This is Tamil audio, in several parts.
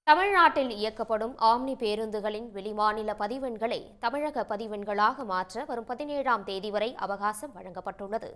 தமிழ்நாட்டில் இயக்கப்படும் ஆம்னி பேருந்துகளின் வெளிமாநில பதிவெண்களை தமிழக பதிவெண்களாக மாற்ற வரும் 17ஆம் தேதி வரை அவகாசம் வழங்கப்பட்டுள்ளது.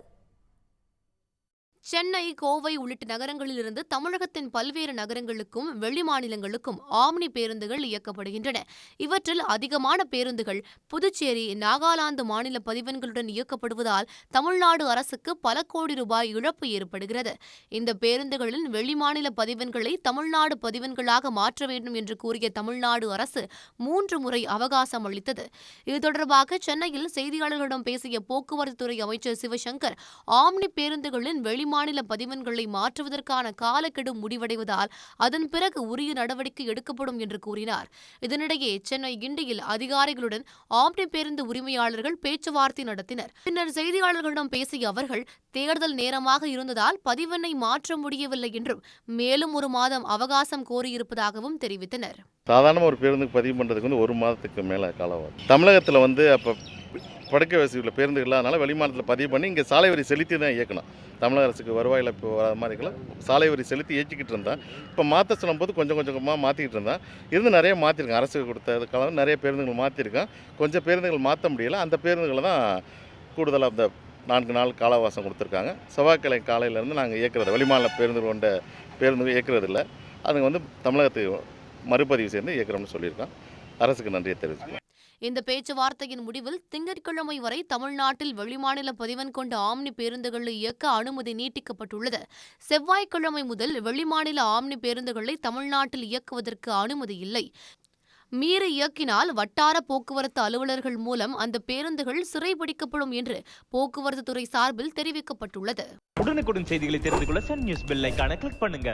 சென்னை, கோவை உள்ளிட்ட நகரங்களிலிருந்து தமிழகத்தின் பல்வேறு நகரங்களுக்கும் வெளிமாநிலங்களுக்கும் ஆம்னி பேருந்துகள் இயக்கப்படுகின்றன. இவற்றில் அதிகமான பேருந்துகள் புதுச்சேரி, நாகாலாந்து மாநில பதிவெண்களுடன் இயக்கப்படுவதால் தமிழ்நாடு அரசுக்கு பல கோடி ரூபாய் இழப்பு ஏற்படுகிறது. இந்த பேருந்துகளின் வெளிமாநில பதிவெண்களை தமிழ்நாடு பதிவெண்களாக மாற்ற வேண்டும் என்று கூறிய தமிழ்நாடு அரசு 3 முறை அவகாசம் அளித்தது. இது தொடர்பாக சென்னையில் செய்தியாளர்களிடம் பேசிய போக்குவரத்துத்துறை அமைச்சர் சிவசங்கர், ஆம்னி பேருந்துகளின் வெளிமாநில பதிவெண்களை மாற்றுவதற்கான காலக்கெடு முடிவடைவதால் அதன் பிறகு உரிய நடவடிக்கை எடுக்கப்படும் என்று கூறினார். இதனிடையே சென்னை கிண்டியில் அதிகாரிகளுடன் ஆம்னி பேருந்து உரிமையாளர்கள் பேச்சுவார்த்தை நடத்தினர். பின்னர் செய்தியாளர்களிடம் பேசிய அவர்கள், தேர்தல் நேரமாக இருந்ததால் பதிவெண்ணை மாற்ற முடியவில்லை என்றும் மேலும் 1 மாதம் அவகாசம் கோரியிருப்பதாகவும் தெரிவித்தனர். சாதாரண ஒரு பேருந்துக்கு பதிவு பண்ணுறதுக்கு 1 மாதத்துக்கு மேலே காலம். தமிழகத்தில் அப்போ படுக்கை வசதி உள்ள பேருந்துகள் இல்லாதனால வெளிமாநிலத்தில் பதிவு பண்ணி இங்கே சாலை வரி செலுத்தி தான் இயக்கணும். தமிழக அரசுக்கு வருவாயில் இப்போ வர மாதிரிலாம் சாலை வரி செலுத்தி இயக்கிக்கிட்டு இருந்தான். இப்போ மாற்ற சொல்லும்போது கொஞ்சம் கொஞ்சமாக மாற்றிக்கிட்டு இருந்தான். இருந்து நிறைய மாற்றிருக்கேன். அரசு கொடுத்த காலம் நிறைய பேருந்துகள் மாற்றிருக்கேன். கொஞ்சம் பேருந்துகள் மாற்ற முடியலை. அந்த பேருந்துகளை தான் கூடுதலாக அந்த 4 நாள் காலவாசம் கொடுத்துருக்காங்க. செவ்வாய்க்கிழமை காலையிலேருந்து நாங்கள் இயக்கிறது வெளிமாநில பேருந்துகள் கொண்ட பேருந்துகள் இயக்கிறதில்ல. அதுங்க தமிழகத்துக்கு மறுபதிவு செய்து இயக்கிறோம்னு சொல்லியிருக்கோம். அரசுக்கு நன்றியை தெரிவிச்சுக்கோம். இந்த பேச்சுவார்த்தையின் முடிவில் திங்கட்கிழமை வரை தமிழ்நாட்டில் வெளிமாநில பதிவெண் கொண்ட ஆம்னி பேருந்துகளை இயக்க அனுமதி நீட்டிக்கப்பட்டுள்ளது. செவ்வாய்க்கிழமை முதல் வெளிமாநில ஆம்னி பேருந்துகளை தமிழ்நாட்டில் இயக்குவதற்கு அனுமதி இல்லை. மீறி இயக்கினால் வட்டார போக்குவரத்து அலுவலர்கள் மூலம் அந்த பேருந்துகள் சிறைபிடிக்கப்படும் என்று போக்குவரத்துத்துறை சார்பில் தெரிவிக்கப்பட்டுள்ளது. உடனுக்குடன் செய்திகளை தெரிந்து கொள்ள சன் நியூஸ் பெல் ஐகானை கிளிக் பண்ணுங்க.